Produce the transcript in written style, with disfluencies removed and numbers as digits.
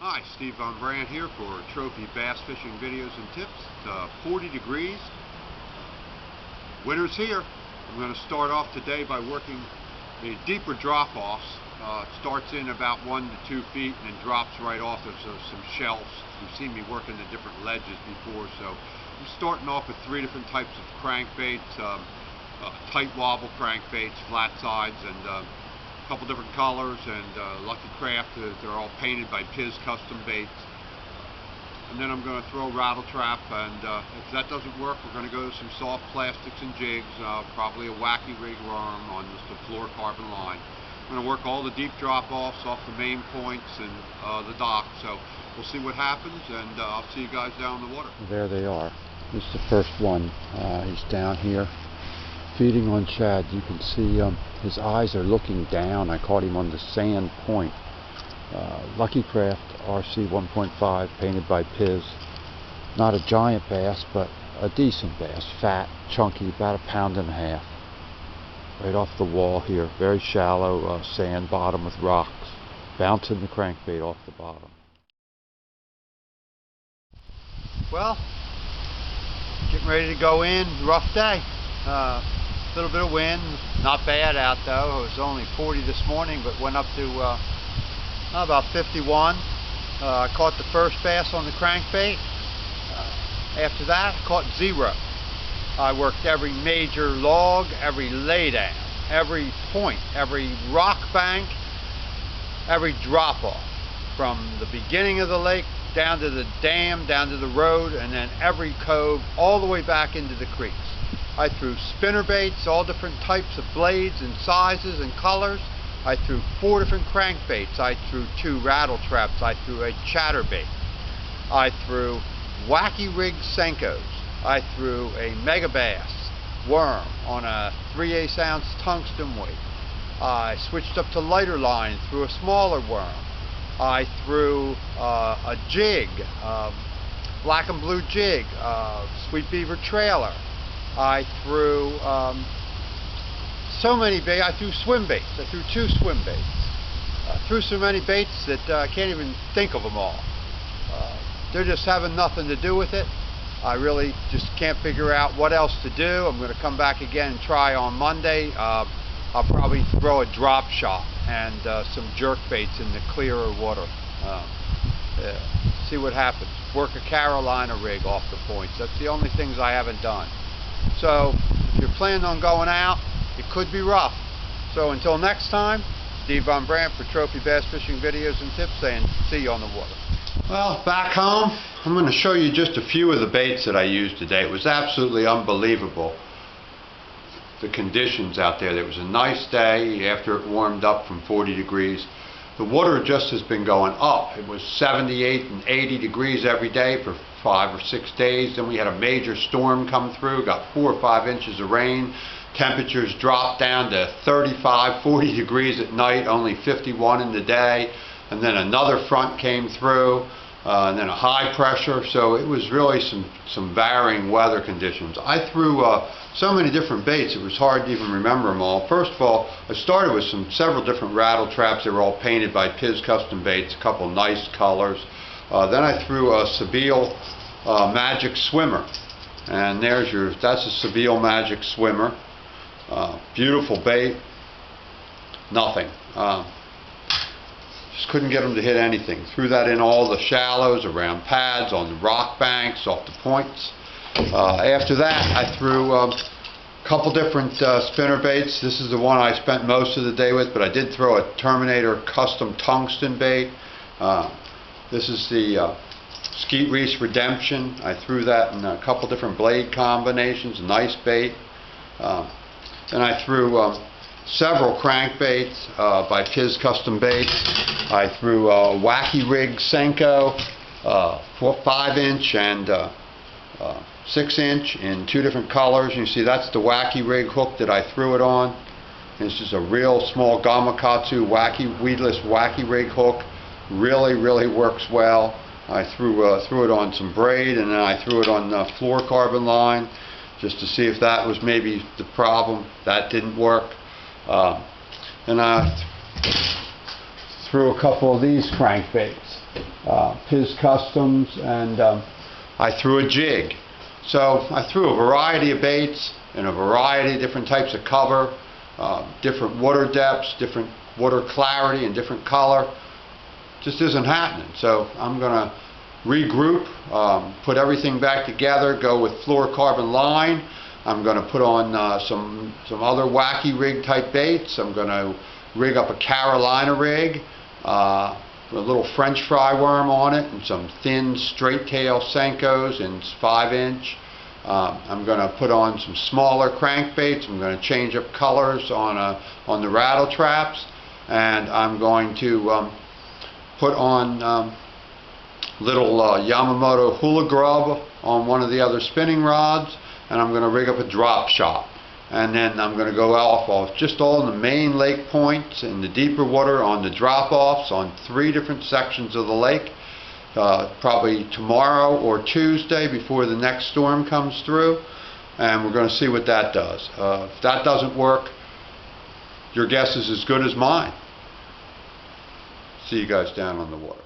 Hi, Steve Von Brandt here for Trophy Bass Fishing Videos and Tips. 40 degrees. Winter's here. I'm going to start off today by working a deeper drop-offs. It starts in about 1 to 2 feet and then drops right off. There's some shelves. You've seen me working the different ledges before, so I'm starting off with 3 different types of crankbaits, tight wobble crankbaits, flat sides, and a couple different colors, and Lucky Craft. They're all painted by Piz Custom Baits. And then I'm going to throw a rattle trap, and if that doesn't work, we're going to go to some soft plastics and jigs, probably a wacky rig worm on just a fluorocarbon line. I'm going to work all the deep drop-offs off the main points and the dock, so we'll see what happens, and I'll see you guys down in the water. There they are. This is the first one. He's down here feeding on shad. You can see his eyes are looking down. I caught him on the sand point. Lucky Craft RC 1.5 painted by Piz. Not a giant bass, but a decent bass. Fat, chunky, about 1.5 pounds. Right off the wall here. Very shallow sand bottom with rocks. Bouncing the crankbait off the bottom. Well, getting ready to go in. Rough day. Little bit of wind, not bad out though. It was only 40 this morning, but went up to about 51. I caught the first bass on the crankbait. After that, I caught 0. I worked every major log, every laydown, every point, every rock bank, every drop off, from the beginning of the lake down to the dam, down to the road, and then every cove all the way back into the creeks. I threw spinner baits, all different types of blades and sizes and colors. I threw 4 different crankbaits. I threw 2 rattle traps. I threw a chatterbait. I threw wacky rig Senkos. I threw a mega bass worm on a 3/8 ounce tungsten weight. I switched up to lighter line and threw a smaller worm. I threw a jig, black and blue jig, Sweet Beaver trailer. I threw so many baits. I threw swim baits. I threw 2 swim baits. I threw so many baits that I can't even think of them all. They're just having nothing to do with it. I really just can't figure out what else to do. I'm going to come back again and try on Monday. I'll probably throw a drop shot and some jerk baits in the clearer water. See what happens. Work a Carolina rig off the points. That's the only things I haven't done. So if you're planning on going out, it could be rough. So until next time, Steve Von Brandt for Trophy Bass Fishing Videos and Tips, saying see you on the water. Well, back home, I'm going to show you just a few of the baits that I used today. It was absolutely unbelievable, the conditions out there. It was a nice day after it warmed up from 40 degrees. The water just has been going up. It was 78 and 80 degrees every day for 5 or 6 days. Then we had a major storm come through, got 4 or 5 inches of rain. Temperatures dropped down to 35, 40 degrees at night, only 51 in the day. And then another front came through, and then a high pressure. So it was really some varying weather conditions. I threw so many different baits, it was hard to even remember them all. First of all, I started with several different rattle traps. They were all painted by Piz Custom Baits, a couple nice colors. Then I threw a Sebile Magic Swimmer, and that's a Sebile Magic Swimmer. Beautiful bait. Nothing. Just couldn't get them to hit anything. Threw that in all the shallows, around pads, on the rock banks, off the points. After that, I threw a couple different spinner baits. This is the one I spent most of the day with, but I did throw a Terminator custom tungsten bait. This is the Skeet Reese Redemption. I threw that in a couple different blade combinations. Nice bait. Then I threw several crankbaits by Piz Custom Baits. I threw a wacky rig Senko, 5-inch and 6-inch in 2 different colors. You see that's the wacky rig hook that I threw it on. This is a real small Gamakatsu weedless wacky rig hook. Really works well. I threw it on some braid, and then I threw it on fluorocarbon line just to see if that was maybe the problem. That didn't work. And I threw a couple of these crankbaits. His Customs, and I threw a jig. So I threw a variety of baits in a variety of different types of cover, different water depths, different water clarity, and different color. Just isn't happening. So I'm going to regroup, put everything back together, go with fluorocarbon line. I'm going to put on some other wacky rig type baits. I'm going to rig up a Carolina rig, with a little French fry worm on it, and some thin straight tail Senkos in 5-inch. I'm going to put on some smaller crankbaits. I'm going to change up colors on the rattle traps, and I'm going to put on little Yamamoto hula grub on one of the other spinning rods, and I'm going to rig up a drop shot. And then I'm going to go off just all the main lake points in the deeper water on the drop-offs on 3 different sections of the lake, probably tomorrow or Tuesday before the next storm comes through, and we're going to see what that does. If that doesn't work, your guess is as good as mine. See you guys down on the water.